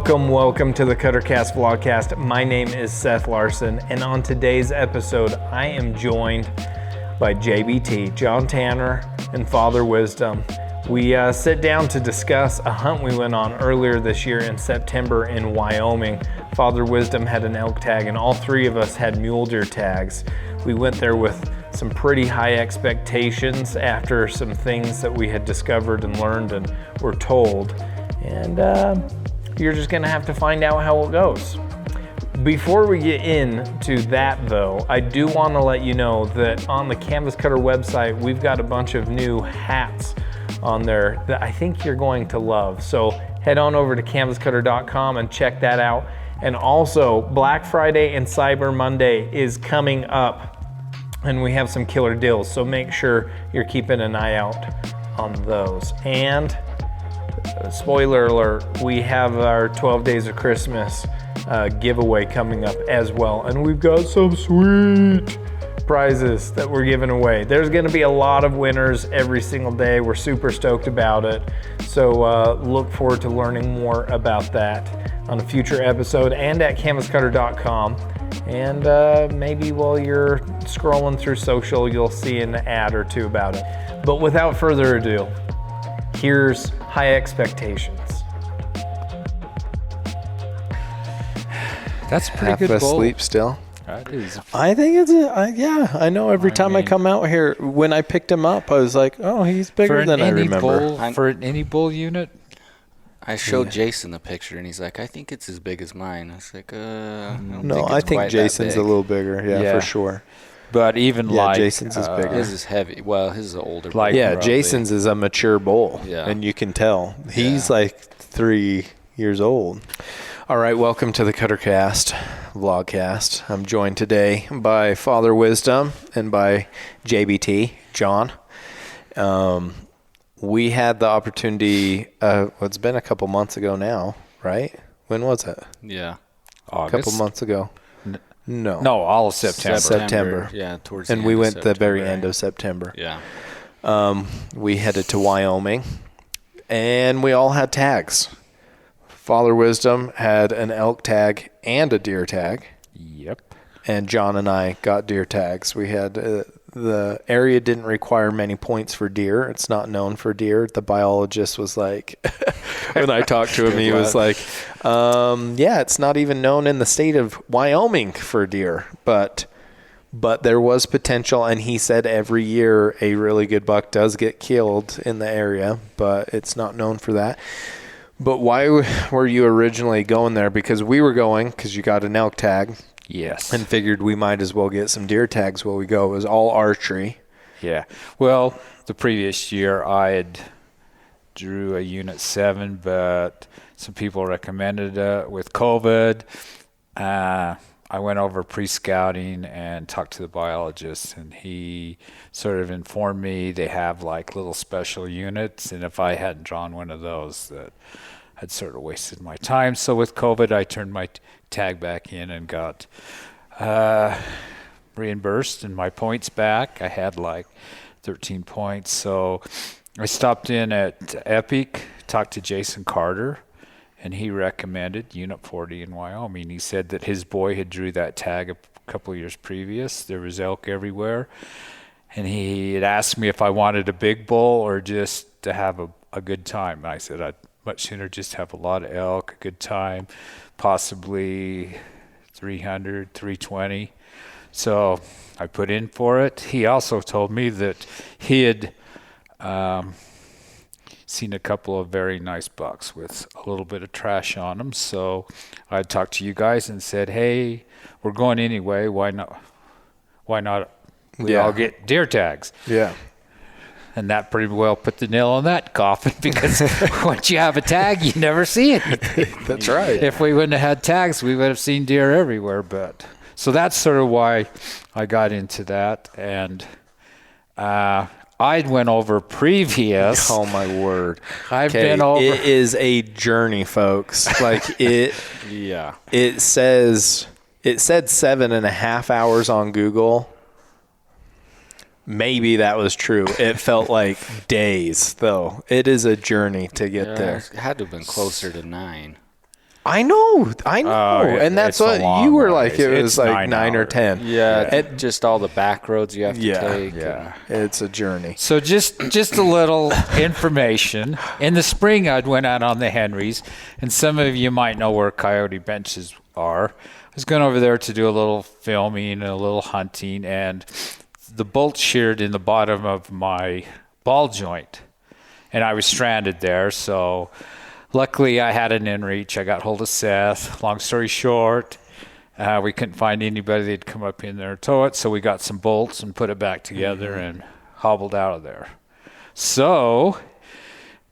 Welcome to the Cuttercast Vlogcast. My name is Seth Larson, and on today's episode, I am joined by JBT, John Tanner, and Father Wisdom. We sit down to discuss a hunt we went on earlier this year in September in Wyoming. Father Wisdom had an elk tag, and all three of us had mule deer tags. We went there with some pretty high expectations after some things that we had discovered and learned and were told. And you're just gonna have to find out how it goes. Before we get into that though, I do wanna let you know that on the Canvas Cutter website, we've got a bunch of new hats on there that I think you're going to love. So head on over to canvascutter.com and check that out. And also Black Friday and Cyber Monday is coming up, and we have some killer deals. So make sure you're keeping an eye out on those. And spoiler alert, we have our 12 Days of Christmas giveaway coming up as well. And we've got some sweet prizes that we're giving away. There's gonna be a lot of winners every single day. We're super stoked about it. So look forward to learning more about that on a future episode and at canvascutter.com. And maybe while you're scrolling through social, you'll see an ad or two about it. But without further ado, here's High Expectations. That's a pretty good bowl. Asleep still. That is. I think it's I know every time I come out here, when I picked him up, I was like, oh, he's bigger than I remember. For any bull unit? I showed Jason the picture, and he's like, I think it's as big as mine. I was like, I think Jason's a little bigger, yeah, for sure. But even Jason's is bigger. His is heavy. Well, his is older. Jason's is a mature bull, and you can tell. He's like 3 years old. All right, welcome to the Cuttercast Vlogcast. I'm joined today by Father Wisdom and by JBT, John. We had the opportunity, it's been a couple months ago now, right? When was it? Yeah. August? A couple months ago. No, all of September. September. Yeah, towards the end. And we went the very end of September. Yeah. We headed to Wyoming, and we all had tags. Father Wisdom had an elk tag and a deer tag. Yep. And John and I got deer tags. We had the area didn't require many points for deer. It's not known for deer. The biologist was like, when I talked to him, he was like, it's not even known in the state of Wyoming for deer, but there was potential. And he said every year a really good buck does get killed in the area, but it's not known for that. But why were you originally going there? Because we were going because you got an elk tag. Yes. And figured we might as well get some deer tags while we go. It was all archery. Yeah. Well, the previous year I had drew a Unit 7, but some people recommended it with COVID. I went over pre-scouting and talked to the biologist, and he sort of informed me they have like little special units, and if I hadn't drawn one of those, that I'd sort of wasted my time. So with COVID, I turned my tag back in and got reimbursed and my points back. I had like 13 points. So I stopped in at Epic, talked to Jason Carter, and he recommended Unit 40 in Wyoming. He said that his boy had drew that tag a couple of years previous. There was elk everywhere. And he had asked me if I wanted a big bull or just to have a good time. And I said I'd much sooner just have a lot of elk, a good time, possibly 300, 320. So I put in for it. He also told me that he had seen a couple of very nice bucks with a little bit of trash on them. So I talked to you guys and said, hey, we're going anyway. Why not we all get deer tags? Yeah. And that pretty well put the nail on that coffin, because once you have a tag, you never see it. That's right. If we wouldn't have had tags, we would have seen deer everywhere. But so that's sort of why I got into that. And I'd went over previous. Oh my word! I've been over. It is a journey, folks. Like it. Yeah. It said 7.5 hours on Google. Maybe that was true. It felt like days, though. It is a journey to get there. It had to have been closer to 9. I know. And that's it's a what long you were ways. like. It was It's like 9 or hours. 10. Yeah, just all the back roads you have to take. Yeah, it's a journey. So just a little information. In the spring, I'd went out on the Henrys, and some of you might know where coyote benches are. I was going over there to do a little filming and a little hunting, and the bolt sheared in the bottom of my ball joint, and I was stranded there. So luckily, I had an inReach. I got hold of Seth. Long story short, we couldn't find anybody that'd come up in there and tow it, so we got some bolts and put it back together and hobbled out of there. So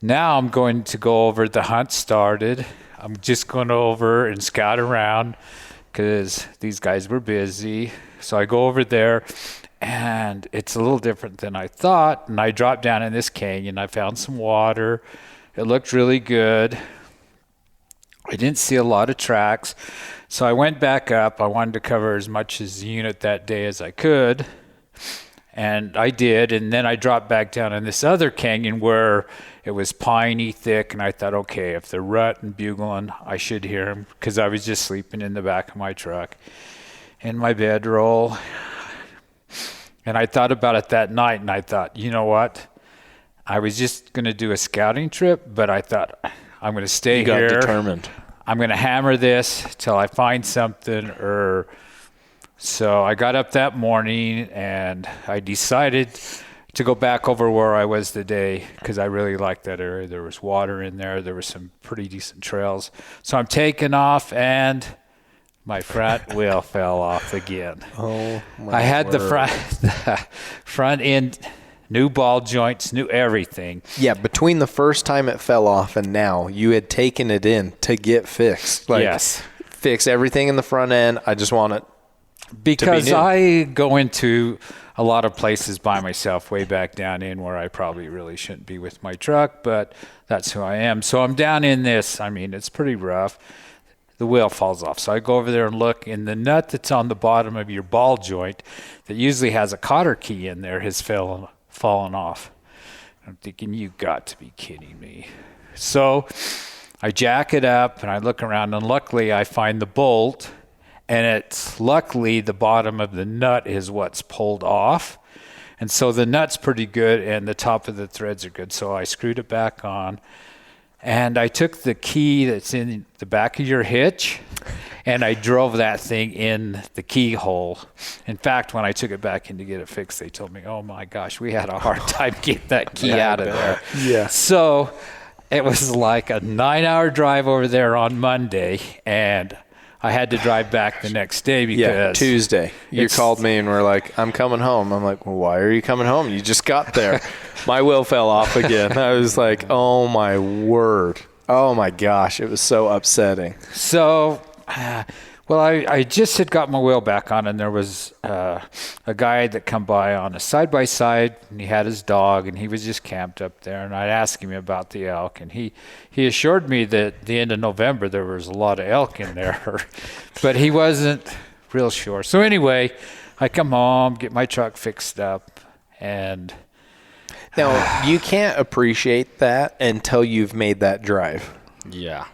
now I'm going to go over. The hunt started. I'm just going over and scout around because these guys were busy. So I go over there, and it's a little different than I thought. And I dropped down in this canyon. I found some water. It looked really good. I didn't see a lot of tracks. So I went back up. I wanted to cover as much as the unit that day as I could. And I did. And then I dropped back down in this other canyon where it was piney thick. And I thought, okay, if they're rutting, bugling, I should hear them, because I was just sleeping in the back of my truck in my bedroll. And I thought about it that night, and I thought, you know what? I was just going to do a scouting trip, but I thought, I'm going to stay here. You got determined. I'm going to hammer this till I find something. So I got up that morning, and I decided to go back over where I was the day, because I really liked that area. There was water in there. There were some pretty decent trails. So I'm taking off, and my front wheel fell off again. Oh, my I had word. the front end, new ball joints, new everything. Yeah, between the first time it fell off and now, you had taken it in to get fixed. Yes. Fix everything in the front end. I just want it. Because new. I go into a lot of places by myself, way back down in where I probably really shouldn't be with my truck, but that's who I am. So I'm down in this. I mean, it's pretty rough. The wheel falls off. So I go over there and look, and the nut that's on the bottom of your ball joint that usually has a cotter key in there has fallen off. I'm thinking, you got to be kidding me. So I jack it up, and I look around, and luckily I find the bolt, and it's luckily the bottom of the nut is what's pulled off. And so the nut's pretty good, and the top of the threads are good. So I screwed it back on, and I took the key that's in the back of your hitch, and I drove that thing in the keyhole. In fact, when I took it back in to get it fixed, they told me, oh my gosh, we had a hard time getting that key out of there. Yeah. So it was like a 9-hour drive over there on Monday, and I had to drive back the next day because Tuesday. You called me and were like, I'm coming home. I'm like, well, why are you coming home? You just got there. My wheel fell off again. I was like, oh my word. Oh my gosh. It was so upsetting. So, well, I just had got my wheel back on, and there was a guy that come by on a side-by-side, and he had his dog, and he was just camped up there, and I'd ask him about the elk, and he assured me that at the end of November there was a lot of elk in there, but he wasn't real sure. So anyway, I come home, get my truck fixed up, and Now, you can't appreciate that until you've made that drive. Yeah.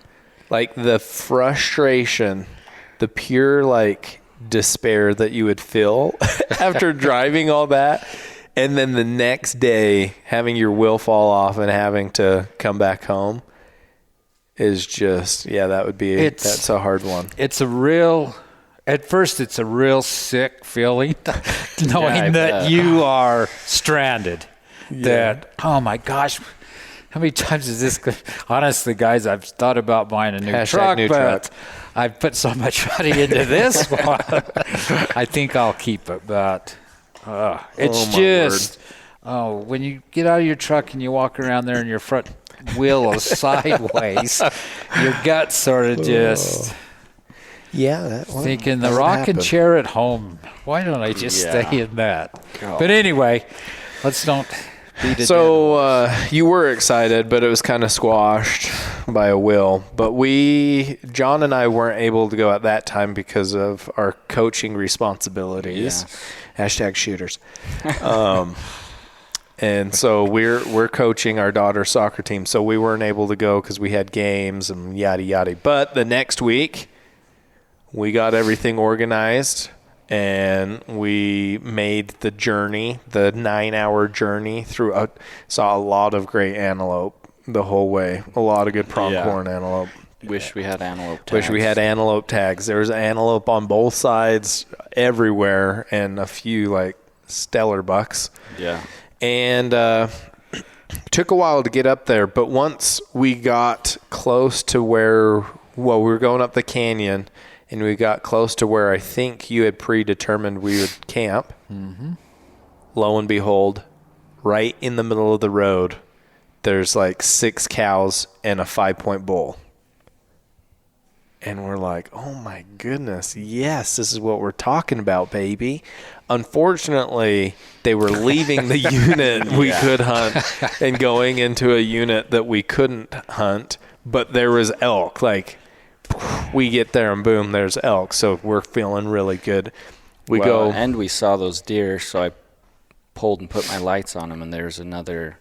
Like the frustration, the pure like despair that you would feel after driving all that. And then the next day having your wheel fall off and having to come back home is just, that would be, that's a hard one. At first it's a real sick feeling knowing that you are stranded. That, oh my gosh, how many times is this? Honestly, guys, I've thought about buying a new truck, but I've put so much money into this one. I think I'll keep it, but it's when you get out of your truck and you walk around there and your front wheel is sideways, your gut sort of just thinking the rocking chair at home. Why don't I just stay in that? Oh. But anyway, let's don't. So you were excited, but it was kind of squashed by a will. But John and I weren't able to go at that time because of our coaching responsibilities. Yeah. # shooters. And so we're coaching our daughter's soccer team. So we weren't able to go because we had games and yada yada. But the next week, we got everything organized and we made the journey, the 9-hour journey through. Saw a lot of great antelope the whole way. A lot of good pronghorn antelope. Wish we had antelope tags. Wish we had antelope tags. There was antelope on both sides everywhere and a few like stellar bucks. Yeah. And took a while to get up there, but once we got close to where, we were going up the canyon, and we got close to where I think you had predetermined we would camp, lo and behold, right in the middle of the road, there's like 6 cows and a 5-point bull. And we're like, oh my goodness, yes, this is what we're talking about, baby. Unfortunately, they were leaving the unit we could hunt and going into a unit that we couldn't hunt, but there was elk. Like, we get there and boom, there's elk. So we're feeling really good. And we saw those deer, so I pulled and put my lights on them, and there's another,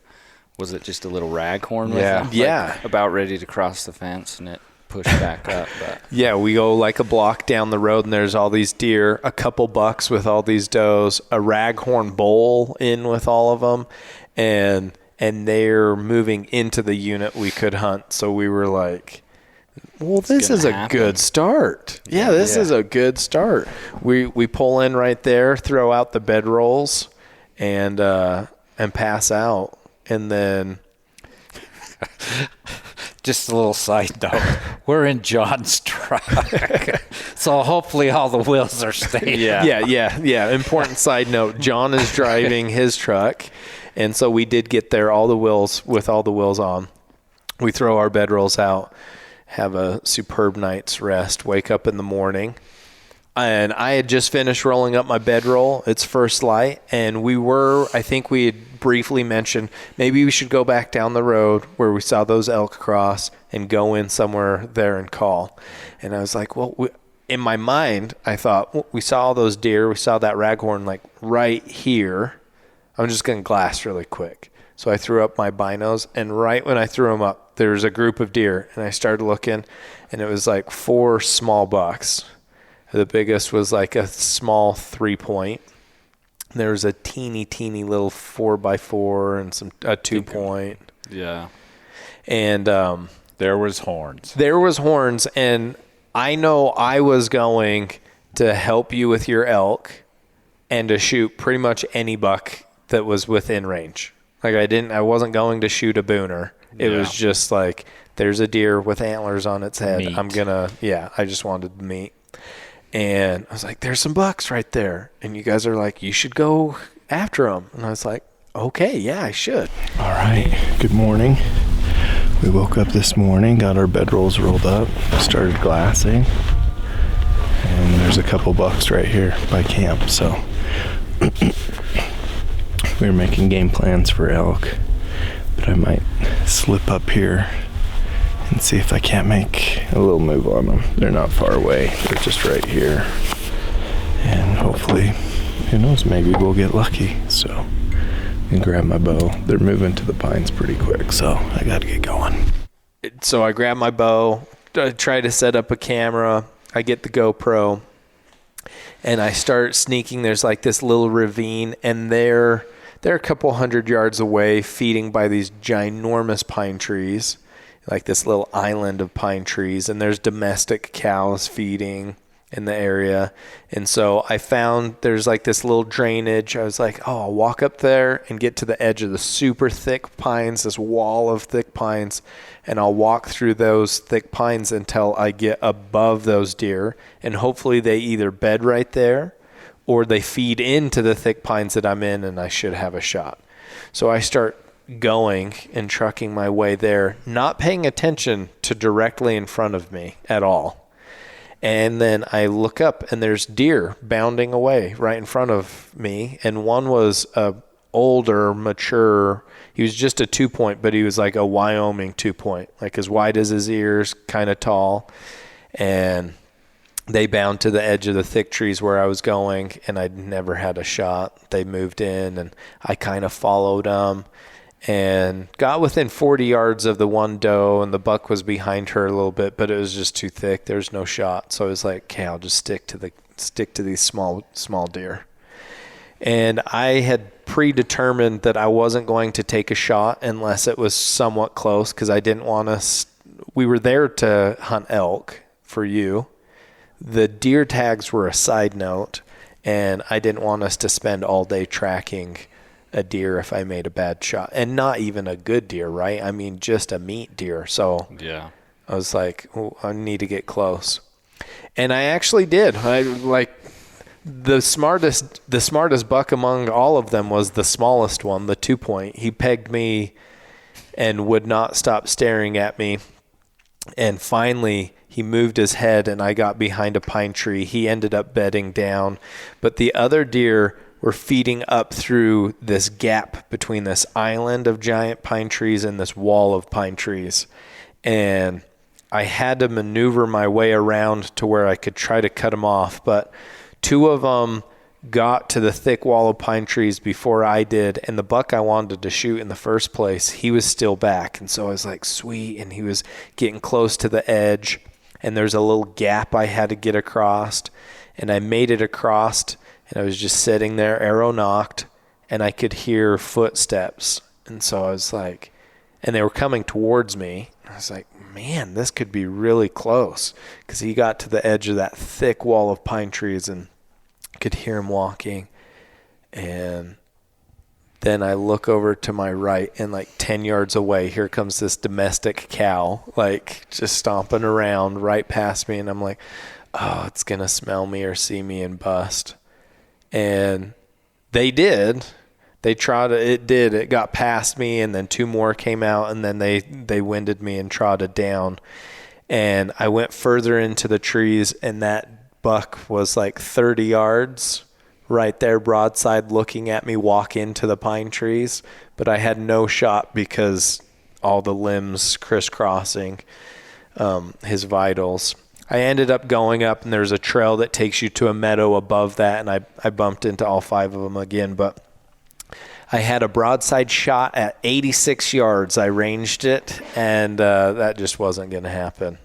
was it just a little raghorn with them? Yeah. Like, about ready to cross the fence, and it pushed back up. But yeah, we go like a block down the road, and there's all these deer, a couple bucks with all these does, a raghorn bull in with all of them, and they're moving into the unit we could hunt. So we were like, well, this is a good start. Yeah, this is a good start. We pull in right there, throw out the bedrolls, and pass out, and then. Just a little side note. We're in John's truck. So hopefully all the wheels are staying. Yeah. Important side note. John is driving his truck. And so we did get there, all the wheels on. We throw our bedrolls out, have a superb night's rest, wake up in the morning. And I had just finished rolling up my bedroll. It's first light. And I think we had briefly mentioned maybe we should go back down the road where we saw those elk cross and go in somewhere there and call. And I was like, well, in my mind, I thought, well, we saw all those deer. We saw that raghorn like right here. I'm just going to glass really quick. So I threw up my binos, and right when I threw them up, there was a group of deer. And I started looking, and it was like 4 small bucks. The biggest was like a small 3-point. There was a teeny little 4x4 and a 2-point. Yeah. And there was horns. And I know I was going to help you with your elk and to shoot pretty much any buck that was within range. Like I wasn't going to shoot a booner. It was just like, there's a deer with antlers on its head. Meat. I just wanted meat. And I was like, there's some bucks right there. And you guys are like, you should go after them. And I was like, okay, yeah, I should. All right, good morning. We woke up this morning, got our bedrolls rolled up, started glassing. And there's a couple bucks right here by camp. So we were making game plans for elk. But I might slip up here and see if I can't make a little move on them. They're not far away. They're just right here. And hopefully, who knows, maybe we'll get lucky. So I can grab my bow. They're moving to the pines pretty quick, so I got to get going. So I grab my bow, try to set up a camera. I get the GoPro, and I start sneaking. There's like this little ravine, and they're a couple 100 yards away, feeding by these ginormous pine trees. Like this little island of pine trees, and there's domestic cows feeding in the area. And so I found there's like this little drainage. I was like, oh, I'll walk up there and get to the edge of the super thick pines, this wall of thick pines, and I'll walk through those thick pines until I get above those deer, and hopefully they either bed right there or they feed into the thick pines that I'm in, and I should have a shot. So I start going and trucking my way there, not paying attention to directly in front of me at all. And then I look up, and there's deer bounding away right in front of me. And one was a older, mature, he was just a 2-point, but he was like a Wyoming 2-point, like as wide as his ears, kind of tall. And they bound to the edge of the thick trees where I was going, and I'd never had a shot. They moved in, and I kind of followed them and got within 40 yards of the one doe, and the buck was behind her a little bit, but it was just too thick. There's no shot. So I was like, okay, I'll just stick to these small deer. And I had predetermined that I wasn't going to take a shot unless it was somewhat close, because I didn't want to. We were there to hunt elk for you. The deer tags were a side note, and I didn't want us to spend all day tracking a deer if I made a bad shot, and not even a good deer, right? I mean, just a meat deer. So yeah, I was like, oh, I need to get close, and I actually did. I like the smartest buck among all of them was the smallest one, the 2-point. He pegged me and would not stop staring at me, and finally he moved his head, and I got behind a pine tree. He ended up bedding down, but the other deer were feeding up through this gap between this island of giant pine trees and this wall of pine trees. And I had to maneuver my way around to where I could try to cut them off. But 2 of them got to the thick wall of pine trees before I did. And the buck I wanted to shoot in the first place, he was still back. And so I was like, sweet. And he was getting close to the edge. And there's a little gap I had to get across. And I made it across. And I was just sitting there, arrow knocked, and I could hear footsteps. And so I was like, and they were coming towards me. I was like, man, this could be really close, because he got to the edge of that thick wall of pine trees and I could hear him walking. And then I look over to my right, and like 10 yards away, here comes this domestic cow, like just stomping around right past me. And I'm like, oh, it's going to smell me or see me and bust. And they did. They trotted. It did. It got past me, and then 2 more came out, and then they winded me and trotted down. And I went further into the trees, and that buck was like 30 yards right there, broadside, looking at me walk into the pine trees. But I had no shot because all the limbs crisscrossing his vitals. I ended up going up, and there's a trail that takes you to a meadow above that, and I bumped into all 5 of them again. But I had a broadside shot at 86 yards. I ranged it, and that just wasn't going to happen.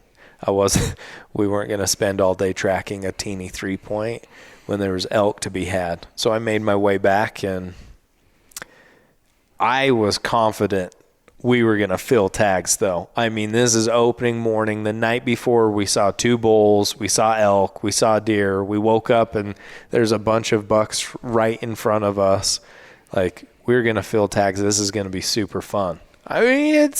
We weren't going to spend all day tracking a teeny 3-point when there was elk to be had. So I made my way back, and I was confident we were going to fill tags, though. I mean, this is opening morning. The night before, we saw 2 bulls, we saw elk, we saw deer. We woke up, and there's a bunch of bucks right in front of us. Like, we're going to fill tags. This is going to be super fun. I mean,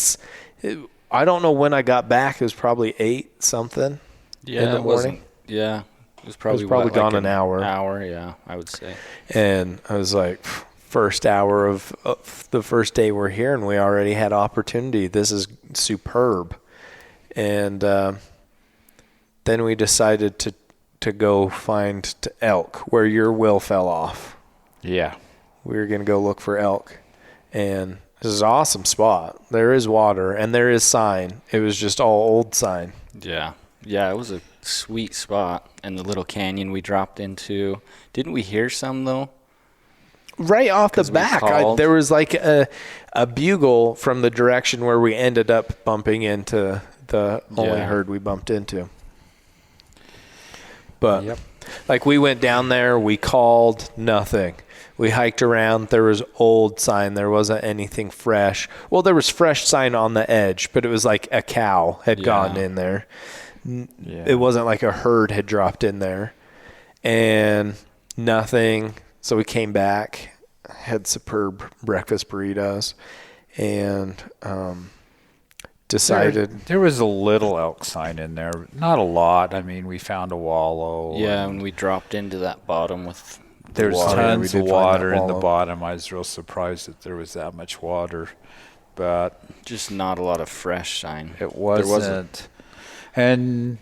I don't know when I got back. It was probably 8 something in the morning. It was probably gone an hour. Hour, yeah, I would say. And I was like, first hour of the first day we're here, and we already had opportunity. This is superb. And then we decided to go find elk where your will fell off. Yeah. We were going to go look for elk. And this is an awesome spot. There is water, and there is sign. It was just all old sign. Yeah. Yeah, it was a sweet spot. And the little canyon we dropped into. Didn't we hear some, though? Right off the back, there was like a bugle from the direction where we ended up bumping into the only herd we bumped into. But like, we went down there, we called, nothing. We hiked around, there was old sign, there wasn't anything fresh. Well, there was fresh sign on the edge, but it was like a cow had gone in there. It wasn't like a herd had dropped in there. And nothing. So we came back, had superb breakfast burritos, and decided... There was a little elk sign in there. Not a lot. I mean, we found a wallow. Yeah, and we dropped into that bottom with there's water. tons of water in the bottom. I was real surprised that there was that much water. But just not a lot of fresh sign. It wasn't. And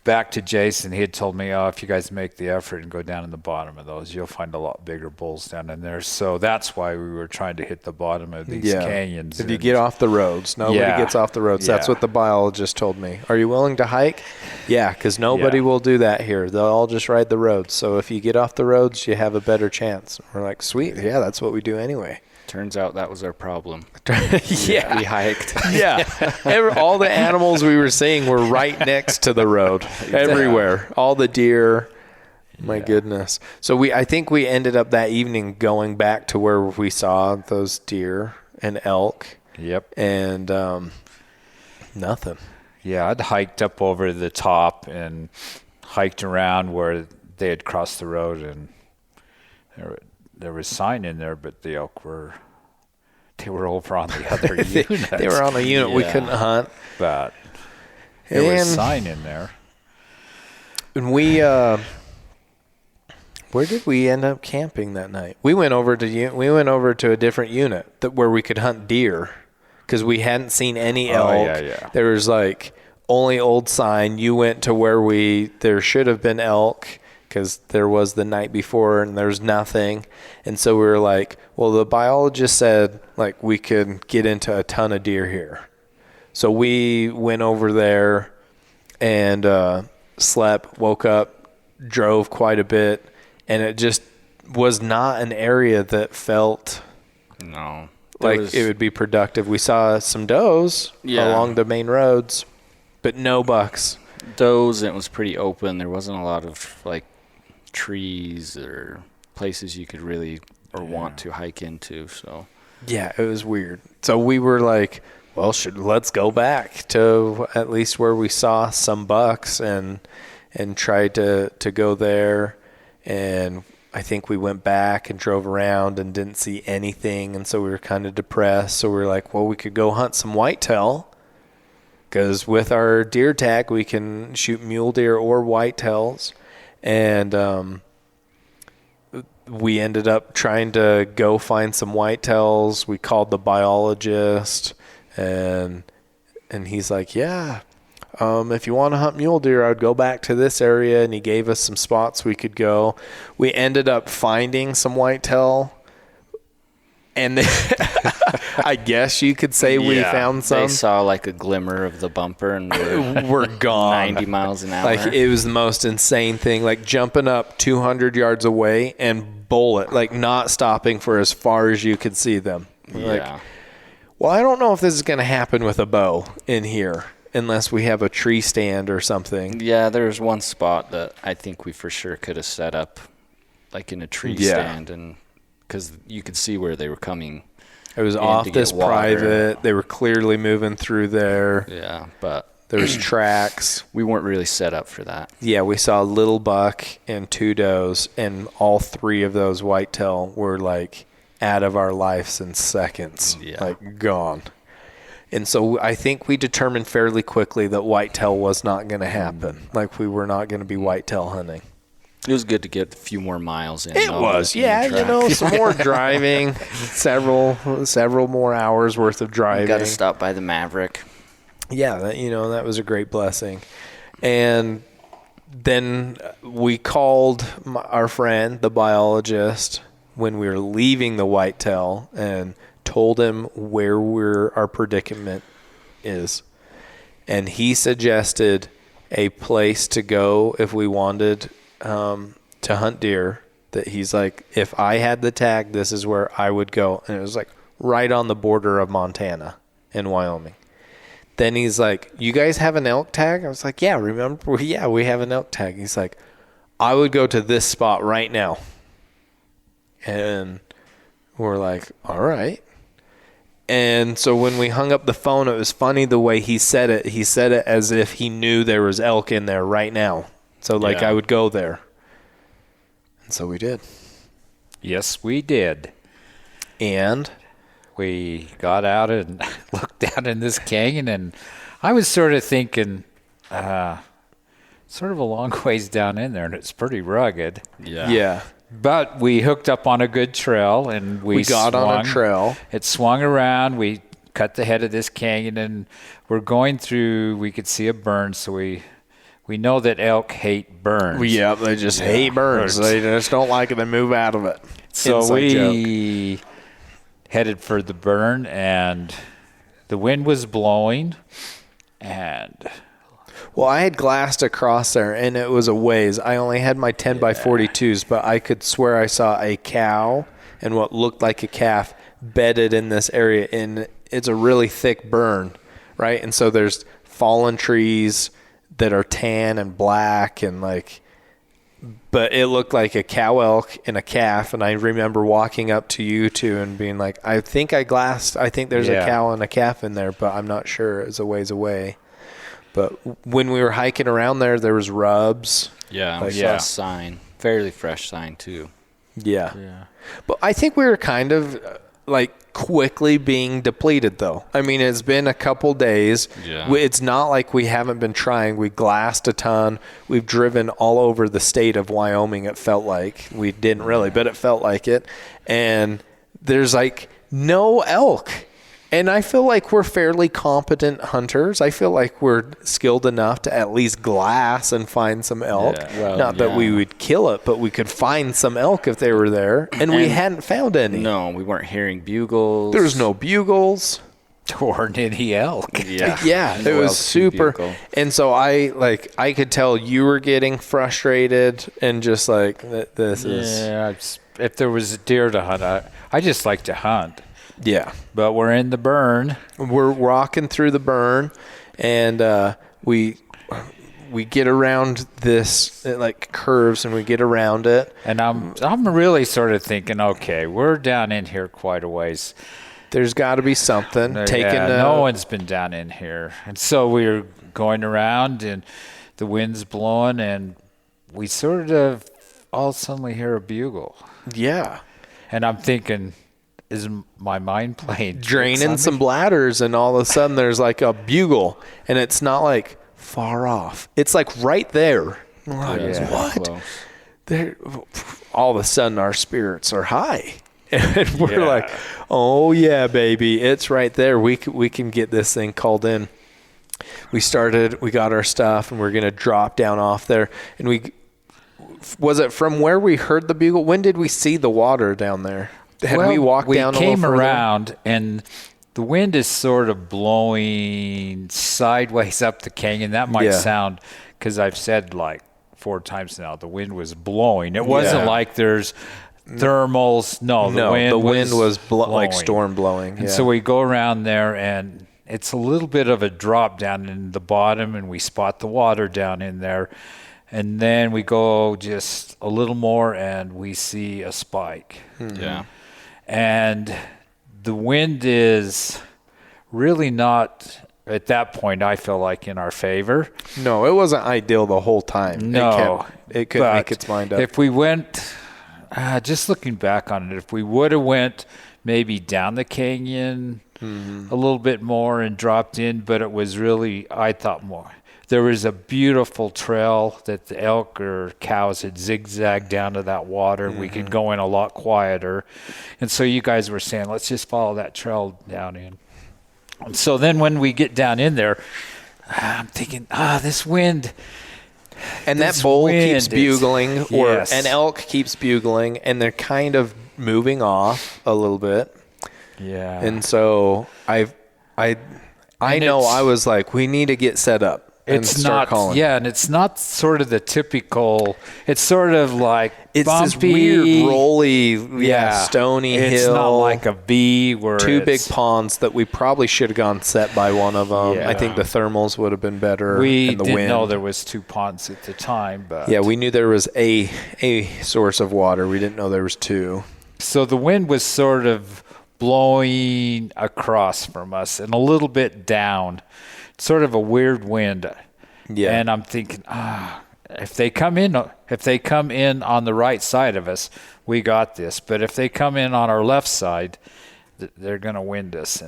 back to Jason. He had told me, if you guys make the effort and go down in the bottom of those, you'll find a lot bigger bulls down in there. So that's why we were trying to hit the bottom of these canyons. If you get off the roads, nobody gets off the roads. That's what the biologist told me. Are you willing to hike? Yeah, because nobody will do that here. They'll all just ride the roads. So if you get off the roads, you have a better chance. We're like, sweet. Yeah, that's what we do anyway. Turns out that was our problem. Yeah. We hiked. Yeah. All the animals we were seeing were right next to the road. Everywhere. All the deer. My goodness. So I think we ended up that evening going back to where we saw those deer and elk. Yep. And nothing. Yeah, I'd hiked up over the top and hiked around where they had crossed the road, and there was sign in there, but the elk were over on the other unit. They were on a unit we couldn't hunt. But there was sign in there. And we where did we end up camping that night? We went over to a different unit where we could hunt deer because we hadn't seen any elk. There was like only old sign. You went to where there should have been elk, because there was the night before and there's nothing. And so we were like, well, the biologist said like we could get into a ton of deer here. So we went over there and slept, woke up, drove quite a bit, and it just was not an area that felt like it would be productive. We saw some does along the main roads, but no bucks. Does, and it was pretty open. There wasn't a lot of like trees or places you could really want to hike into. So yeah, it was weird. So we were like, well, let's go back to at least where we saw some bucks and tried to go there. And I think we went back and drove around and didn't see anything, and so we were kind of depressed. So we were like, well, we could go hunt some whitetail, because with our deer tag we can shoot mule deer or whitetails. And we ended up trying to go find some whitetails. We called the biologist, and he's like, if you want to hunt mule deer, I would go back to this area. And he gave us some spots we could go. We ended up finding some whitetail, and I guess you could say we found some. They saw like a glimmer of the bumper, and we're gone. 90 miles an hour. Like, it was the most insane thing. Like jumping up 200 yards away and bullet, like not stopping for as far as you could see them. Like, well, I don't know if this is going to happen with a bow in here unless we have a tree stand or something. Yeah, there's one spot that I think we for sure could have set up like in a tree stand, and because you could see where they were coming. It was off this private. They were clearly moving through there. Yeah, but there was tracks. We weren't really set up for that. Yeah, we saw a little buck and two does, and all three of those whitetail were like out of our lives in seconds, like gone. And so I think we determined fairly quickly that whitetail was not going to happen. Like, we were not going to be whitetail hunting. It was good to get a few more miles in. It was, some more driving, several more hours worth of driving. Got to stop by the Maverick. Yeah, that was a great blessing. And then we called our friend, the biologist, when we were leaving the whitetail, and told him where our predicament is. And he suggested a place to go if we wanted to hunt deer, that he's like, if I had the tag, this is where I would go. And it was like right on the border of Montana and Wyoming. Then he's like, you guys have an elk tag? I was like, yeah, remember? Yeah, we have an elk tag. He's like, I would go to this spot right now. And we're like, all right. And so when we hung up the phone, it was funny the way he said it. He said it as if he knew there was elk in there right now. So, I would go there. And so we did. Yes, we did. And we got out and looked down in this canyon, and I was sort of thinking, sort of a long ways down in there, and it's pretty rugged. Yeah. But we hooked up on a good trail, and we got on a trail. It swung around. We cut the head of this canyon, and we're going through. We could see a burn, so we we know that elk hate burns. Yeah, they just hate burns. They just don't like it. They move out of it. So Inside we headed for the burn, and the wind was blowing, and well, I had glassed across there, and it was a ways. I only had my 10 by 42s, but I could swear I saw a cow and what looked like a calf bedded in this area, and it's a really thick burn, right? And so there's fallen trees that are tan and black, and like, but it looked like a cow elk and a calf. And I remember walking up to you two and being like, I think I glassed, I think there's a cow and a calf in there, but I'm not sure. It's a ways away. But when we were hiking around there, there was rubs. Yeah, we saw a sign, fairly fresh sign too. Yeah. But I think we were kind of like quickly being depleted, though. I mean, it's been a couple days. Yeah. It's not like we haven't been trying. We glassed a ton. We've driven all over the state of Wyoming, it felt like. We didn't really, but it felt like it. And there's like no elk. And I feel like we're fairly competent hunters. I feel like we're skilled enough to at least glass and find some elk. Yeah. Well, Not that we would kill it, but we could find some elk if they were there. And we hadn't found any. No, we weren't hearing bugles. There was no bugles. there weren't any elk. Yeah, No it was elk super. bugle. And so I could tell you were getting frustrated and just like, this is. Yeah, if there was a deer to hunt, I just like to hunt. Yeah. But we're in the burn. We're walking through the burn, and we get around this, it like curves, and we get around it. And I'm really sort of thinking, okay, we're down in here quite a ways. There's got to be something. No one's been down in here. And so we were going around, and the wind's blowing, and we sort of all suddenly hear a bugle. Yeah. And I'm thinking, is my mind playing Draining some bladders, and all of a sudden there's like a bugle, and it's not like far off. It's like right there. What? There, all of a sudden our spirits are high. And we're like, oh yeah, baby, it's right there. We can get this thing called in. We got our stuff, and we're going to drop down off there. And was it from where we heard the bugle? When did we see the water down there? We walked down a little came further? around, and the wind is sort of blowing sideways up the canyon. That might sound, because I've said like 4 times now, the wind was blowing. It wasn't like there's thermals. No, the wind was blowing. Like storm blowing. And so we go around there, and it's a little bit of a drop down in the bottom, and we spot the water down in there. And then we go just a little more, and we see a spike. Yeah. And the wind is really not, at that point, I feel like, in our favor. No, it wasn't ideal the whole time. No. It couldn't make its mind up. If we went, just looking back on it, if we would have went maybe down the canyon a little bit more and dropped in, but it was really, I thought more. There was a beautiful trail that the elk or cows had zigzagged down to that water. We could go in a lot quieter. And so you guys were saying, let's just follow that trail down in. And so then when we get down in there, I'm thinking, this wind. And that bull keeps bugling, or an elk keeps bugling, and they're kind of moving off a little bit. Yeah. And so I know I was like, we need to get set up. It's not, and it's not sort of the typical. It's sort of like it's bumpy, this weird, rolly, stony hill. It's not like a V where 2 big ponds that we probably should have gone set by one of them. Yeah. I think the thermals would have been better. We and the didn't wind. know there was 2 ponds at the time, but we knew there was a source of water. We didn't know there was 2. So the wind was sort of blowing across from us and a little bit down. Sort of a weird wind. Yeah. And I'm thinking, if they come in on the right side of us, we got this. But if they come in on our left side, they're going to wind us.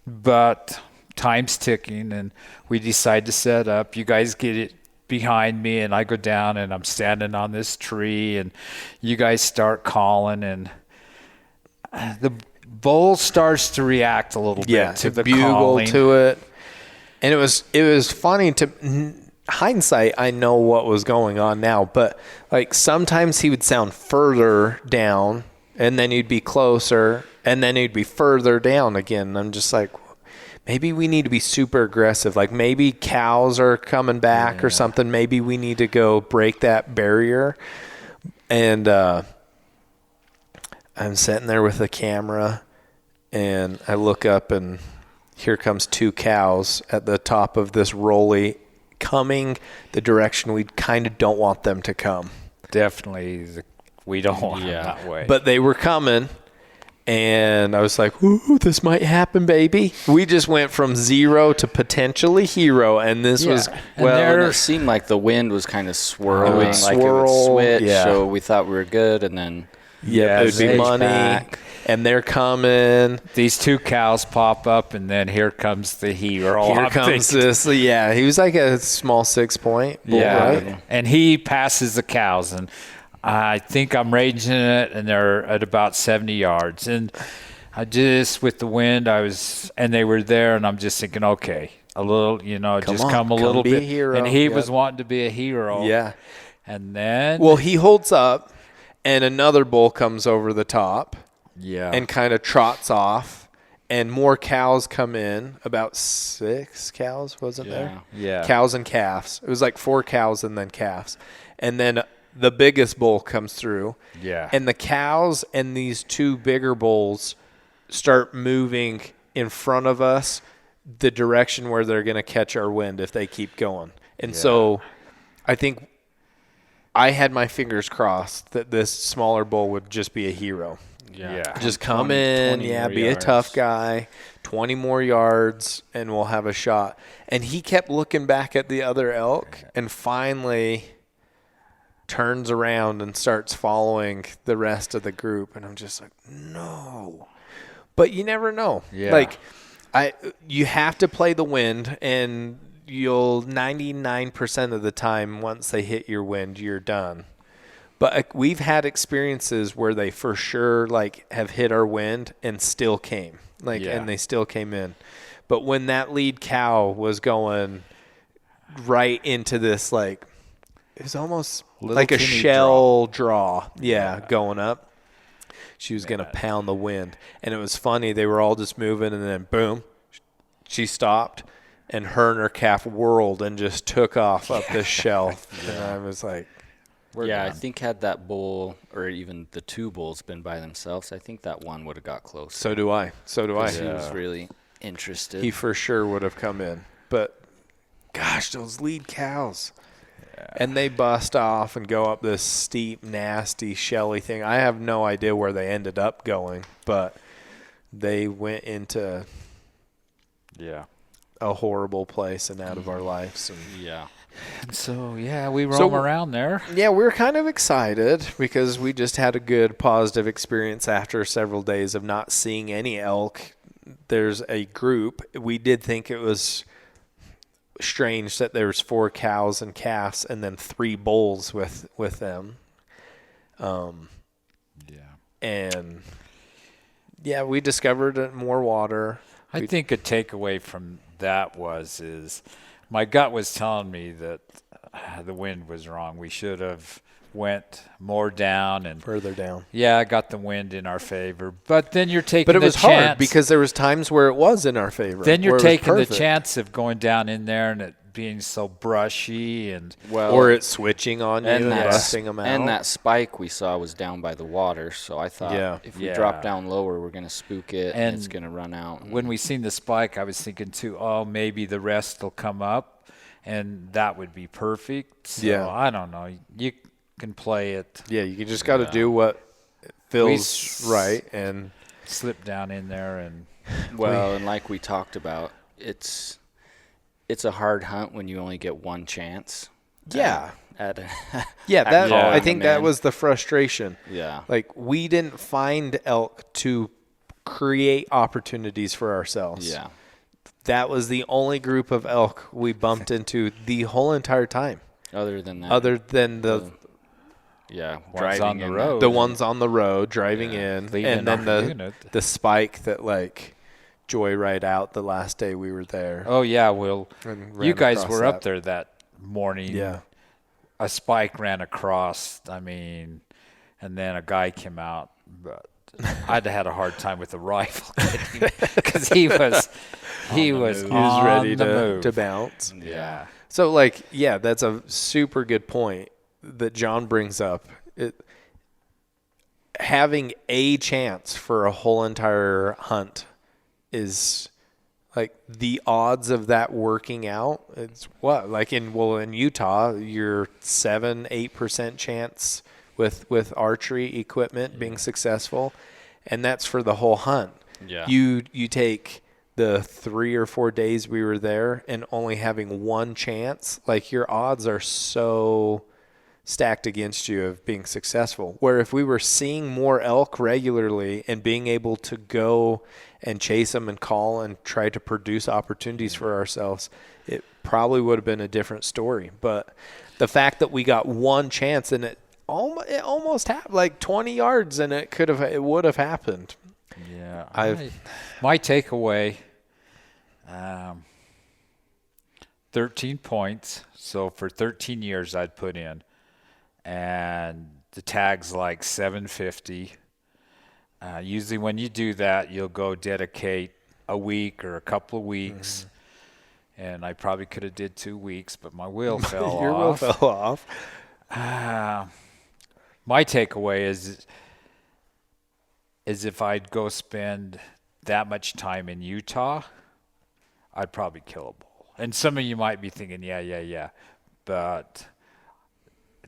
But time's ticking, and we decide to set up. You guys get it behind me, and I go down, and I'm standing on this tree, and you guys start calling, and the bull starts to react a little bit to the bugle calling. to it. And it was funny hindsight, I know what was going on now, but like sometimes he would sound further down and then he'd be closer and then he'd be further down again. And I'm just like, maybe we need to be super aggressive. Like maybe cows are coming back or something. Maybe we need to go break that barrier. And I'm sitting there with the camera and I look up and here comes 2 cows at the top of this rollie coming the direction we kind of don't want them to come. Definitely, we don't want them that way. But they were coming, and I was like, ooh, this might happen, baby. We just went from 0 to potentially hero, and this was, and it seemed like the wind was kind of swirling, like it would switch, so we thought we were good, and then it would be money. Back. And they're coming. These 2 cows pop up, and then here comes the hero. Here comes this. Yeah, he was like a small 6-point bull, right? And he passes the cows, and I think I'm ranging it, and they're at about 70 yards. And I just, with the wind, and they were there, and I'm just thinking, okay, a little, come a little bit. Hero. And he was wanting to be a hero. Yeah. And then. Well, he holds up, and another bull comes over the top. Yeah. And kind of trots off, and more cows come in. About 6 cows, wasn't there? Yeah. Cows and calves. It was like 4 cows and then calves. And then the biggest bull comes through. Yeah. And the cows and these 2 bigger bulls start moving in front of us the direction where they're going to catch our wind if they keep going. And so I think I had my fingers crossed that this smaller bull would just be a hero. Yeah. Just come in, be a tough guy, 20 more yards, and we'll have a shot. And he kept looking back at the other elk and finally turns around and starts following the rest of the group. And I'm just like, no. But you never know. Yeah. Like, you have to play the wind, and you'll 99% of the time, once they hit your wind, you're done. But we've had experiences where they for sure have hit our wind and still came, and they still came in. But when that lead cow was going right into this, it was almost like a shell draw, going up. She was going to pound the wind, and it was funny. They were all just moving, and then boom, she stopped, and her and her calf whirled and just took off up this shelf, and I was like. I think had that bull or even the 2 bulls been by themselves, I think that one would have got close. So do I. He was really interested. He for sure would have come in. But, gosh, those lead cows. Yeah. And they bust off and go up this steep, nasty, shelly thing. I have no idea where they ended up going, but they went into a horrible place and out of our lives. And So, we roam around there. Yeah, we were kind of excited because we just had a good positive experience after several days of not seeing any elk. There's a group. We did think it was strange that there's 4 cows and calves and then 3 bulls with them. And, we discovered more water. I think a takeaway from that is my gut was telling me that the wind was wrong. We should have went more down and further down. Yeah, I got the wind in our favor. But then you're taking But it the was chance. hard because there was times where it was in our favor. Then you're taking the chance of going down in there and it being so brushy and or it switching on you and busting them out. And that spike we saw was down by the water, so I thought if we drop down lower, we're going to spook it and it's going to run out. When we seen the spike, I was thinking too, maybe the rest will come up and that would be perfect. So I don't know. You can play it. Yeah, you just got to do what feels right and slip down in there and and like we talked about, it's a hard hunt when you only get one chance. I I think that was the frustration. Yeah. Like we didn't find elk to create opportunities for ourselves. Yeah. That was the only group of elk we bumped into the whole entire time. Other than the driving on the road. The ones on the road driving in, and then the spike that joyride out the last day we were there. Oh yeah, you guys were up there that morning. Yeah. A spike ran across, and then a guy came out, but I'd had a hard time with the rifle because he was ready the move. to bounce. Yeah. So that's a super good point that John brings up. Having a chance for a whole entire hunt is like the odds of that working out. It's what, like in Utah, you're 7-8% chance with archery equipment being successful, and that's for the whole hunt. Yeah. You take the 3 or 4 days we were there and only having one chance, like your odds are so stacked against you of being successful. Where if we were seeing more elk regularly and being able to go and chase them and call and try to produce opportunities for ourselves, it probably would have been a different story. But the fact that we got one chance and it almost happened, like 20 yards, and it would have happened. Yeah. My takeaway, 13 points. So for 13 years I'd put in, and the tag's like 750. Usually when you do that, you'll go dedicate a week or a couple of weeks. And I probably could have did 2 weeks, but my wheel fell off. Your wheel fell off. My takeaway is if I'd go spend that much time in Utah, I'd probably kill a bull. And some of you might be thinking, yeah. But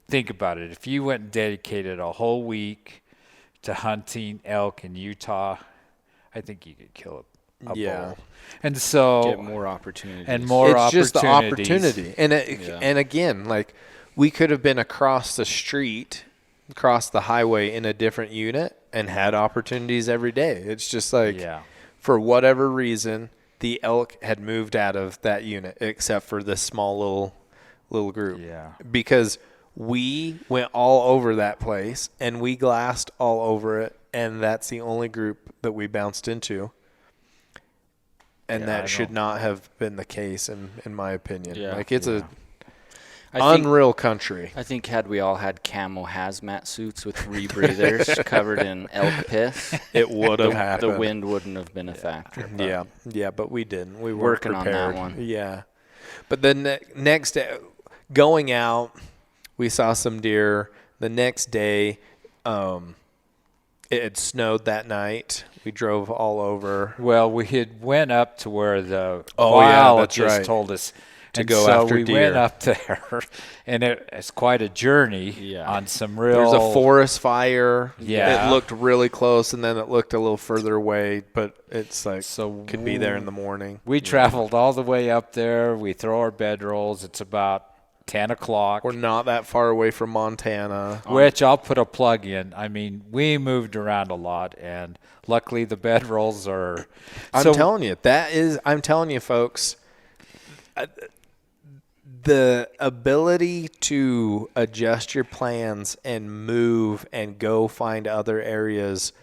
think about it. If you went and dedicated a whole week to hunting elk in Utah, I think you could kill a bull. And so get more opportunities. It's just the opportunity. And again, like we could have been across the street, across the highway in a different unit and had opportunities every day. It's just like for whatever reason, the elk had moved out of that unit except for this small little group. Yeah. Because we went all over that place and we glassed all over it, and that's the only group that we bounced into. And that should not have been the case in my opinion. Yeah. Like it's unreal country. I think had we all had camo hazmat suits with rebreathers covered in elk piss, it would have happened. The wind wouldn't have been a factor. Yeah, but we didn't. We were working prepared on that one. Yeah. But then next day, going out, we saw some deer. The next day, it had snowed that night. We drove all over. Well, we had went up to where the biologist biologist told us to go after deer. So we went up there, and it's quite a journey on some real. There's a forest fire. Yeah. It looked really close, and then it looked a little further away, but it's like could be there in the morning. We traveled all the way up there. We throw our bedrolls. It's about 10 o'clock. We're not that far away from Montana. Which I'll put a plug in. I mean, we moved around a lot, and luckily the bedrolls are. I'm telling you, folks, the ability to adjust your plans and move and go find other areas,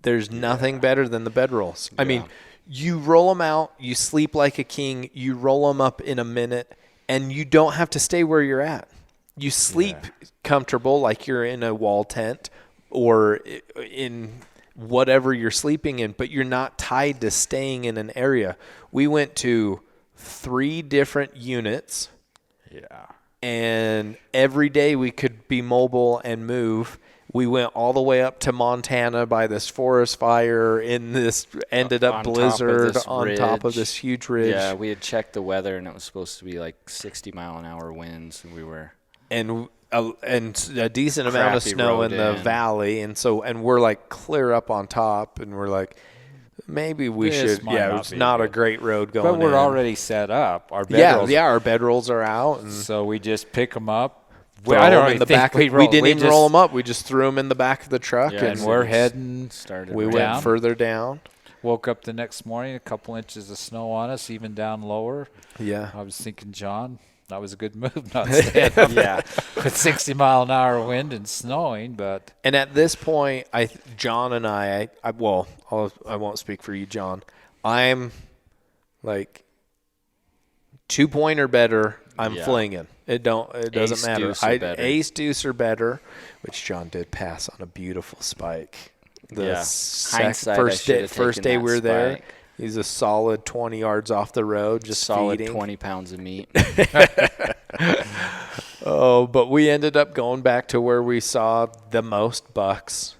there's nothing better than the bedrolls. I mean, you roll them out, you sleep like a king, you roll them up in a minute, and you don't have to stay where you're at. You sleep comfortable like you're in a wall tent or in whatever you're sleeping in, but you're not tied to staying in an area. We went to 3 different units. Yeah. And every day we could be mobile and move. We went all the way up to Montana by this forest fire in this ended up blizzard on top of this huge ridge. Yeah, we had checked the weather and it was supposed to be like 60-mile-an-hour winds, and we were and a decent amount of snow in the valley, and we're like clear up on top, and we're like maybe we should. Yeah, it's not a great road going. But we're already set up. Our bedrolls. Our bedrolls are out, and so we just pick them up. We didn't even roll them up. We just threw them in the back of the truck, and we're heading. We went further down. Woke up the next morning, a couple inches of snow on us, even down lower. Yeah, I was thinking, John, that was a good move, not staying up with 60-mile-an-hour wind and snowing. But at this point, John and I won't speak for you, John. I'm like 2 point or better I'm flinging. It doesn't matter. Ace deuce or better, which John did pass on a beautiful spike. First day we were there, he's a solid 20 yards off the road, just solid feeding. 20 pounds of meat. Oh, but we ended up going back to where we saw the most bucks,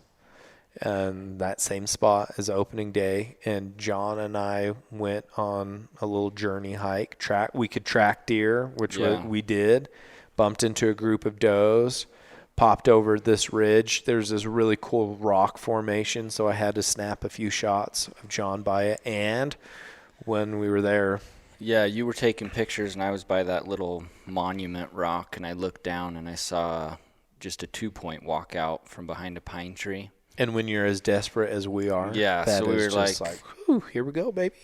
and that same spot as opening day. And John and I went on a little journey hike. We could track deer, which we did. Bumped into a group of does. Popped over this ridge. There's this really cool rock formation, so I had to snap a few shots of John by it. And when we were there, yeah, you were taking pictures, and I was by that little monument rock, and I looked down, and I saw just a 2-point walk out from behind a pine tree. And when you're as desperate as we are, so we were like, whew, here we go, baby.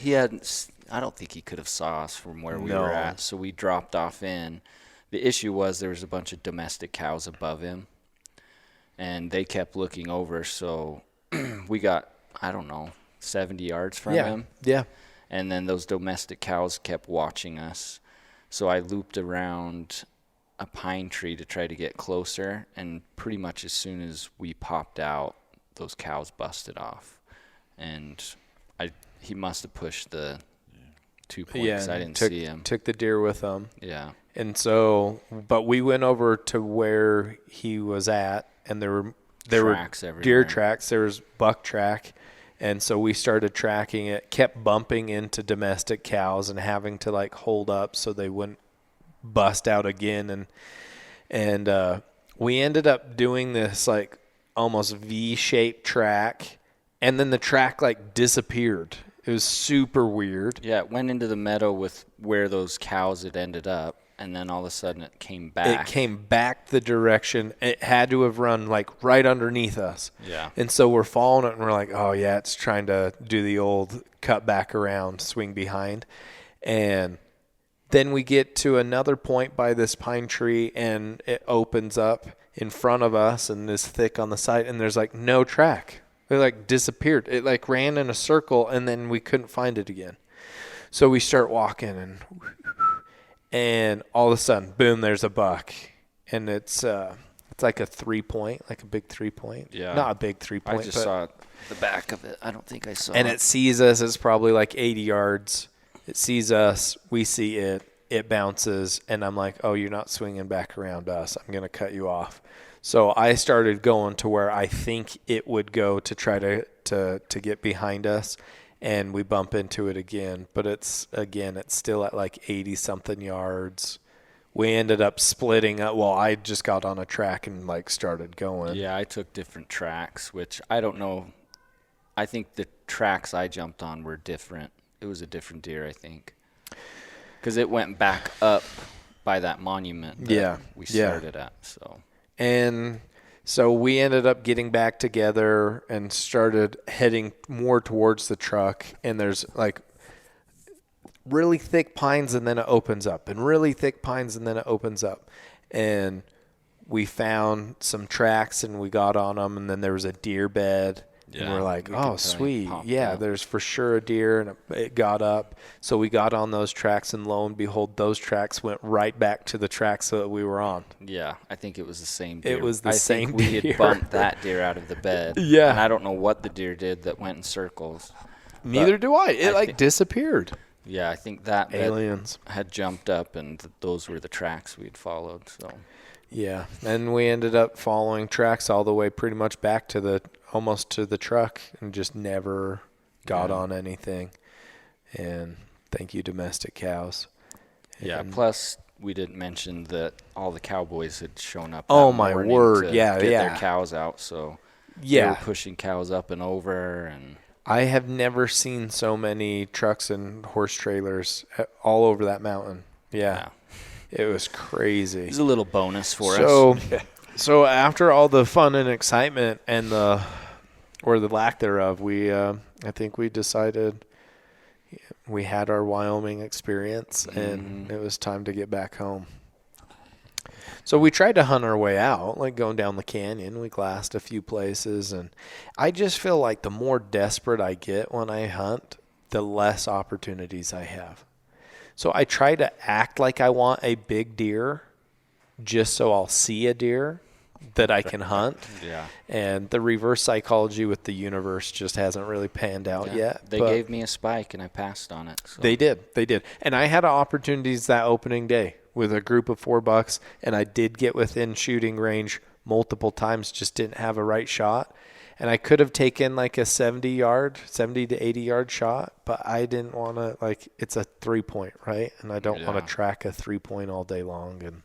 I don't think he could have saw us from where we were at, so we dropped off in. The issue was there was a bunch of domestic cows above him, and they kept looking over, so we got, 70 yards from him. Yeah. And then those domestic cows kept watching us. So I looped around a pine tree to try to get closer, and pretty much as soon as we popped out, those cows busted off. And he must have pushed the 2 points. I didn't see him. Took the deer with him. Yeah. And so, but we went over to where he was at, and there were deer tracks. There was buck track. And so we started tracking it, kept bumping into domestic cows and having to hold up so they wouldn't bust out again. And we ended up doing this almost V-shaped track, and then the track disappeared. It was super weird. Yeah, it went into the meadow with where those cows had ended up, and then all of a sudden it came back. It came back the direction. It had to have run right underneath us. Yeah. And so we're following it, and we're like, oh, yeah, it's trying to do the old cut back around, swing behind. And then we get to another point by this pine tree, and it opens up in front of us and is thick on the side, and there's no track. It disappeared. It ran in a circle, and then we couldn't find it again. So we start walking, and all of a sudden, boom, there's a buck. And it's like a 3-point, like a big 3-point. Yeah. Not a big 3-point. I just saw the back of it. I don't think I saw it. And it sees us. It's probably 80 yards. It sees us. We see it. It bounces. And I'm like, oh, you're not swinging back around us. I'm going to cut you off. So I started going to where I think it would go to try to get behind us. And we bump into it again. But it's still at 80-something yards. We ended up splitting up. Well, I just got on a track and started going. Yeah, I took different tracks, which I don't know. I think the tracks I jumped on were different. It was a different deer, I think. Because it went back up by that monument that we started at. And so we ended up getting back together and started heading more towards the truck. And there's really thick pines, and then it opens up, and really thick pines, and then it opens up. And we found some tracks, and we got on them, and then there was a deer bed. Yeah, and we're like, oh, sweet. Yeah, there's for sure a deer, and it got up. So we got on those tracks, and lo and behold, those tracks went right back to the tracks that we were on. Yeah, I think it was the same deer. It was the same deer. I think we had bumped that deer out of the bed. Yeah. And I don't know what the deer did that went in circles. Neither do I. It disappeared. Yeah, I think that aliens had jumped up, and those were the tracks we had followed. So, yeah, and we ended up following tracks all the way pretty much back to almost to the truck, and just never got on anything. And thank you, domestic cows. Yeah. Plus, we didn't mention that all the cowboys had shown up. Oh my word! Get their cows out. So they were pushing cows up and over and. I have never seen so many trucks and horse trailers all over that mountain. Yeah. It was crazy. It was a little bonus for us. So after all the fun and excitement and the lack thereof, I think we decided we had our Wyoming experience, and it was time to get back home. So we tried to hunt our way out, going down the canyon. We glassed a few places, and I just feel like the more desperate I get when I hunt, the less opportunities I have. So I try to act like I want a big deer just so I'll see a deer that I can hunt. Yeah. And the reverse psychology with the universe just hasn't really panned out yet. They gave me a spike and I passed on it. So. They did. And I had opportunities that opening day with a group of 4 bucks, and I did get within shooting range multiple times, just didn't have a right shot. And I could have taken like a 70 to 80 yard shot, but I didn't want to, like, it's a 3-point, right? And I don't want to track a 3-point all day long. And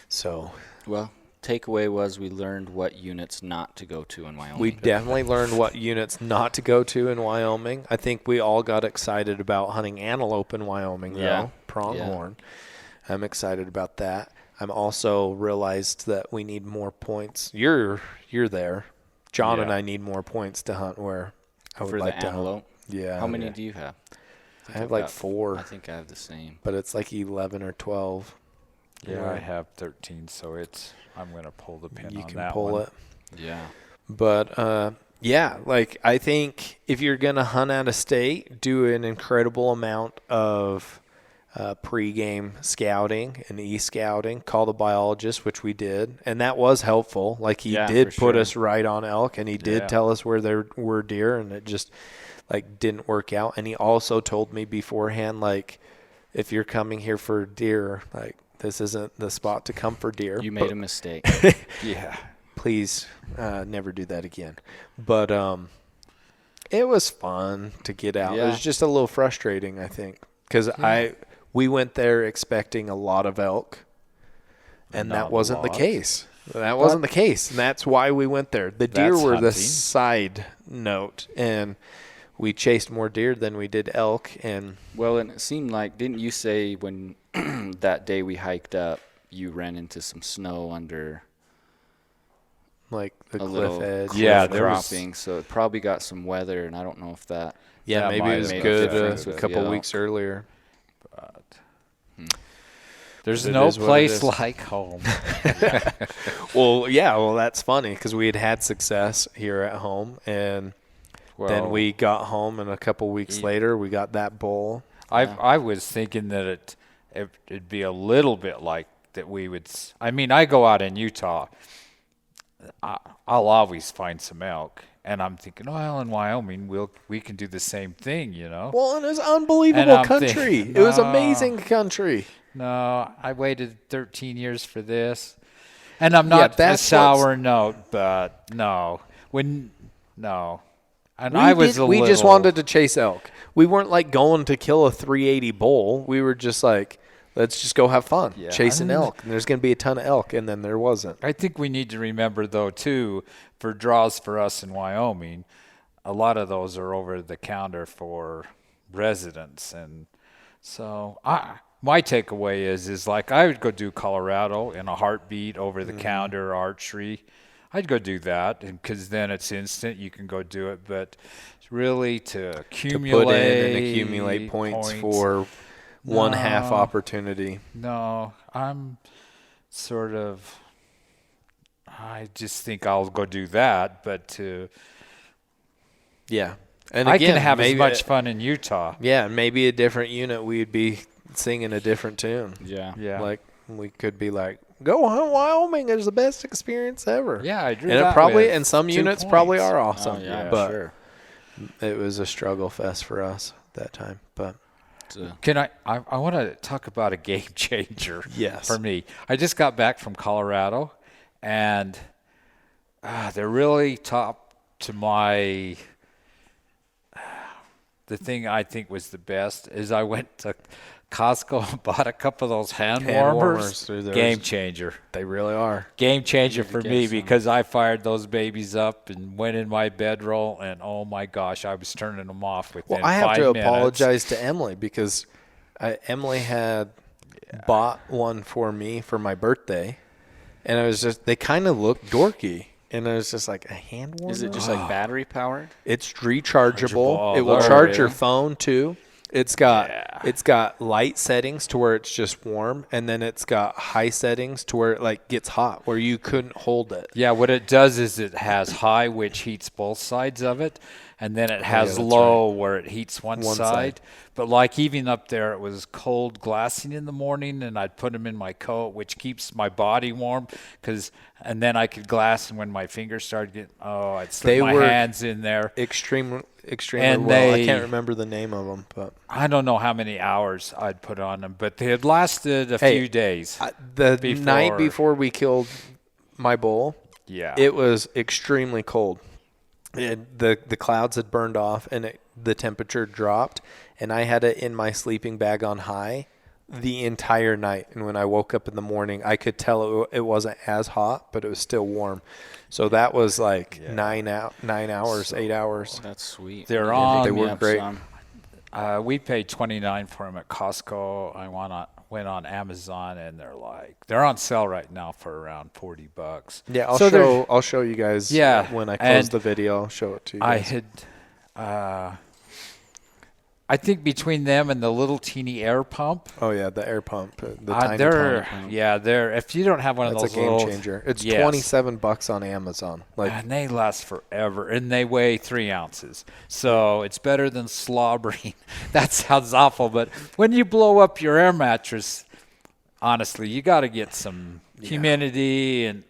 so. Well, takeaway was we learned what units not to go to in Wyoming. We definitely learned what units not to go to in Wyoming. I think we all got excited about hunting antelope in Wyoming, though. Pronghorn. Yeah. I'm excited about that. I'm also realized that we need more points. You're there. John and I need more points to hunt where I would like to antelope. Hunt. Yeah. How many do you have? I have like 4. I think I have the same. But it's like 11 or 12. Yeah, I have 13, so I'm going to pull the pin on that one. You can pull it. Yeah. But, yeah, like I think if you're going to hunt out of state, do an incredible amount of pre-game scouting and e-scouting. Call the biologist, which we did, and that was helpful. Like he did put us right on elk, and he did tell us where there were deer, and it just like didn't work out. And he also told me beforehand, like, if you're coming here for deer, like this isn't the spot to come for deer. You made a mistake. Yeah. Please never do that again. But it was fun to get out. Yeah. It was just a little frustrating, I think, because we went there expecting a lot of elk, and that wasn't the case. That wasn't the case, and that's why we went there. The deer were the side note, and we chased more deer than we did elk. And well, and it seemed like, didn't you say when that day we hiked up, you ran into some snow under like the a cliff edge? Yeah, cropping, so it probably got some weather, and I don't know if that. Yeah, maybe it was good a couple weeks earlier. There's no place like home. Well, that's funny because we had success here at home, and then we got home, and a couple weeks later we got that bull. I was thinking that it'd be a little bit like that we would. I mean, I go out in Utah. I'll always find some elk. And I'm thinking, well, in Wyoming, we can do the same thing, you know. Well, and it was unbelievable country. It was amazing country. No, I waited 13 years for this. And I'm not a sour note, but no. And we just wanted to chase elk. We weren't like going to kill a 380 bull. We were just like, let's just go have fun chasing elk. And there's going to be a ton of elk, and then there wasn't. I think we need to remember, though, too, for draws for us in Wyoming, a lot of those are over the counter for residents. And so my takeaway is like I would go do Colorado in a heartbeat over the counter archery. I'd go do that because then it's instant. You can go do it. But really to accumulate, to put in and accumulate points for one half opportunity. No, I'm sort of. I just think I'll go do that, but and I can have as much fun in Utah. Yeah, maybe a different unit, we'd be singing a different tune. Yeah. Like we could be like, go hunt Wyoming. It's the best experience ever. Yeah, I drew and that it probably, with and some 2 units points. probably are awesome. Oh, yeah, but sure. It was a struggle fest for us that time. But can I want to talk about a game changer. Yes. For me. I just got back from Colorado, and they're really top to my. The thing I think was the best is I went to Costco and bought a couple of those hand warmers. Game changer. They really are. Game changer for me because I fired those babies up and went in my bedroll, and oh my gosh, I was turning them off within 5 minutes. I have to apologize to Emily because Emily had bought one for me for my birthday, and it was just, they kind of looked dorky. And it was just like a hand warmer. Is it just like battery powered? It's rechargeable. It will charge your phone too. It's got light settings to where it's just warm, and then it's got high settings to where it like gets hot, where you couldn't hold it. Yeah, what it does is it has high, which heats both sides of it, and then it has that's low where it heats one One side. side. But like even up there, it was cold glassing in the morning, and I'd put them in my coat, which keeps my body warm. And then I could glass, and when my fingers started getting, I'd slip my hands in there. Extremely And well. I they- can't remember the name of them, but I don't know how many hours I'd put on them, but they had lasted a few days. the Before- night before we killed my bull, Yeah. it was extremely cold. The clouds had burned off, and the temperature dropped, and I had it in my sleeping bag on high the entire night. And when I woke up in the morning, I could tell it wasn't as hot, but it was still warm. So that was like 9 hours, 8 hours. That's sweet. They're Yeah, on. They pick me were up great. some. We paid $29 for them at Costco. I went on Amazon, and they're on sale right now for around $40. Yeah, So I'll show you guys. Yeah, when I close and the video, I'll show it to you I guys. had, I think between them and the little teeny air pump, Oh yeah, the air pump, the tiny they're pump. they're. If you don't have one That's of a those game little, changer. It's Yes. $27 on Amazon. Like and they last forever, and they weigh 3 ounces, so it's better than slobbering. That sounds awful, but when you blow up your air mattress, honestly, you got to get some humidity, and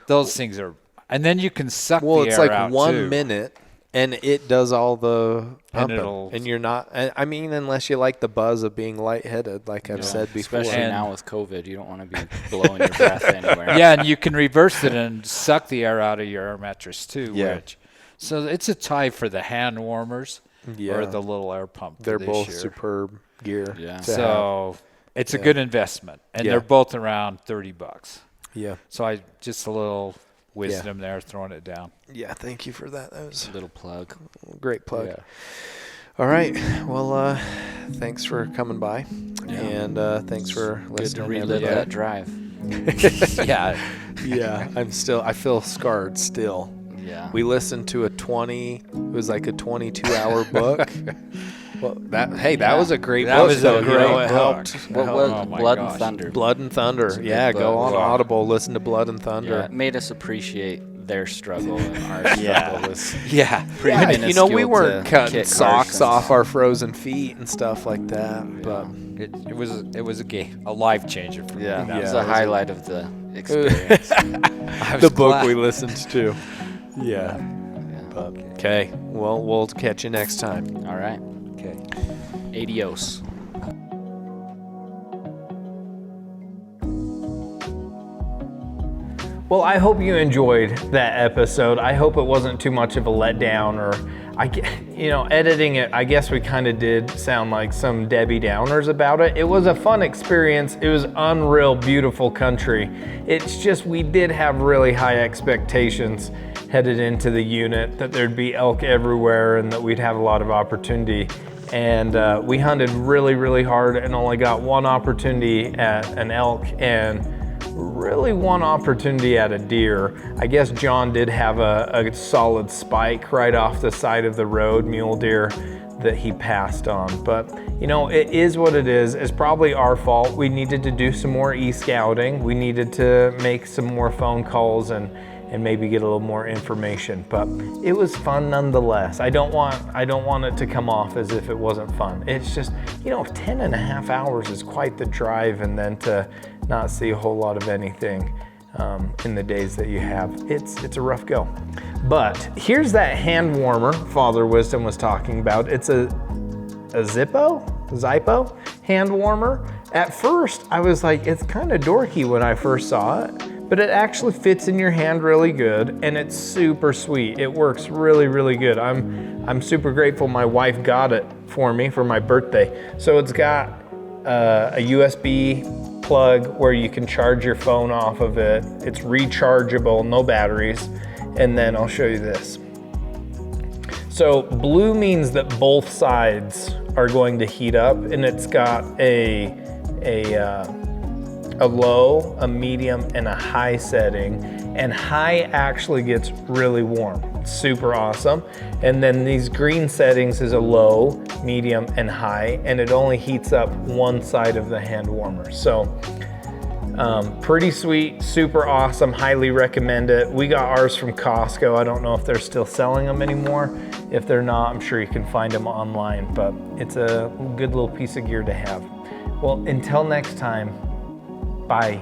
those things are. And then you can suck well, the it's air like out 1 too. minute, and it does all the pumping, it'll- and you're not. I mean, unless you like the buzz of being lightheaded, like I've said before. Especially And- now with COVID, you don't want to be blowing your breath anywhere. Yeah, and you can reverse it and suck the air out of your air mattress too. Yeah. So it's a tie for the hand warmers Yeah. or the little air pump. for They're this both year. superb gear. Yeah. to have. So it's a Yeah. good investment, and Yeah. they're both around $30. Yeah. So I just a little wisdom there, throwing it down. Yeah. Thank you for that. That was Little plug. a great plug. Yeah. All right. Well, thanks for coming by, Yeah. and thanks for Good listening. to relive everybody. that drive. Yeah. Yeah, I feel scarred still. Yeah. We listened to it was like a 22-hour book. Well, that was a great That book. was a though, great it book. helped. What It was helped. Oh my Blood gosh. and Thunder? Blood and Thunder? a good Yeah, go book. on Wow. Audible, listen to Blood and Thunder. Yeah, it made us appreciate their struggle and our struggle was Yeah. pretty Yeah, minuscule you know, we weren't to cutting Kit socks Carson's. off our frozen feet and stuff like that. But It was a game, a life changer for me. Yeah, That it was Yeah, a it was highlight of the experience. I was the book glad. we listened to. Yeah. Yeah. Okay. Well, we'll catch you next time. All right. Okay. Adios. Well, I hope you enjoyed that episode. I hope it wasn't too much of a letdown, or editing it, I guess we kind of did sound like some Debbie Downers about it. It was a fun experience. It was unreal, beautiful country. It's just we did have really high expectations headed into the unit, that there'd be elk everywhere and that we'd have a lot of opportunity. And we hunted really, really hard and only got one opportunity at an elk and really one opportunity at a deer. I guess John did have a solid spike right off the side of the road, mule deer, that he passed on. But it is what it is. It's probably our fault. We needed to do some more e-scouting. We needed to make some more phone calls and maybe get a little more information, but it was fun nonetheless. I don't want it to come off as if it wasn't fun. It's just, 10 and a half hours is quite the drive, and then to not see a whole lot of anything in the days that you have, it's a rough go. But here's that hand warmer Father Wisdom was talking about. It's a Zippo hand warmer. At first, I was like, it's kind of dorky when I first saw it, but it actually fits in your hand really good, and it's super sweet. It works really, really good. I'm super grateful my wife got it for me for my birthday. So it's got a USB plug where you can charge your phone off of it. It's rechargeable, no batteries. And then I'll show you this. So blue means that both sides are going to heat up, and it's got a low, a medium, and a high setting. And high actually gets really warm. It's super awesome. And then these green settings is a low, medium, and high, and it only heats up one side of the hand warmer. So pretty sweet, super awesome, highly recommend it. We got ours from Costco. I don't know if they're still selling them anymore. If they're not, I'm sure you can find them online, but it's a good little piece of gear to have. Well, until next time, bye.